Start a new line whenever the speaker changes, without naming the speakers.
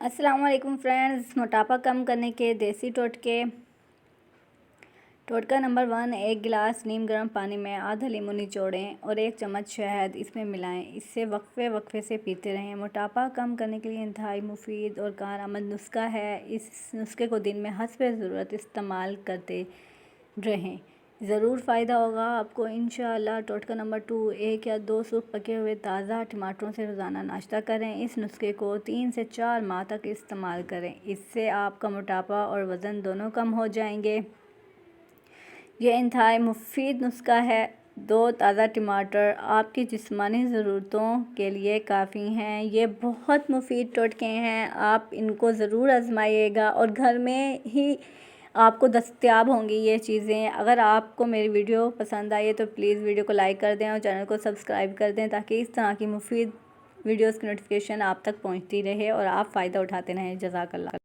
अस्सलाम वालेकुम फ्रेंड्स। मोटापा कम करने के देसी टोटके। टोटका नंबर 1, 1 गिलास नीम गर्म पानी में आधा लीमू निचोड़ें और 1 चम्मच शहद इसमें मिलाएं। इससे वक्फे से पीते रहें। मोटापा कम करने के लिए इंतहाई मुफीद और कारआमद नुस्खा है। इस नुस्खे को दिन में हस्ब ज़रूरत इस्तेमाल करते रहें, ज़रूर फ़ायदा होगा आपको इंशाअल्लाह। टोटका नंबर 2, 1 या 2 सुर्ख पके हुए ताज़ा टमाटरों से रोज़ाना नाश्ता करें। इस नुस्खे को 3 से 4 माह तक इस्तेमाल करें। इससे आपका मोटापा और वज़न दोनों कम हो जाएंगे। ये इंतहाई मुफीद नुस्खा है। 2 ताज़ा टमाटर आपकी जिस्मानी ज़रूरतों के लिए काफ़ी हैं। ये बहुत मुफीद टोटके हैं, आप इनको ज़रूर आजमाइएगा और घर में ही आपको दस्तयाब होंगी ये चीज़ें। अगर आपको मेरी वीडियो पसंद आई है तो प्लीज़ वीडियो को लाइक कर दें और चैनल को सब्सक्राइब कर दें, ताकि इस तरह की मुफीद वीडियोज़ की नोटिफिकेशन आप तक पहुँचती रहे और आप फ़ायदा उठाते रहें। जज़ाकल्लाह।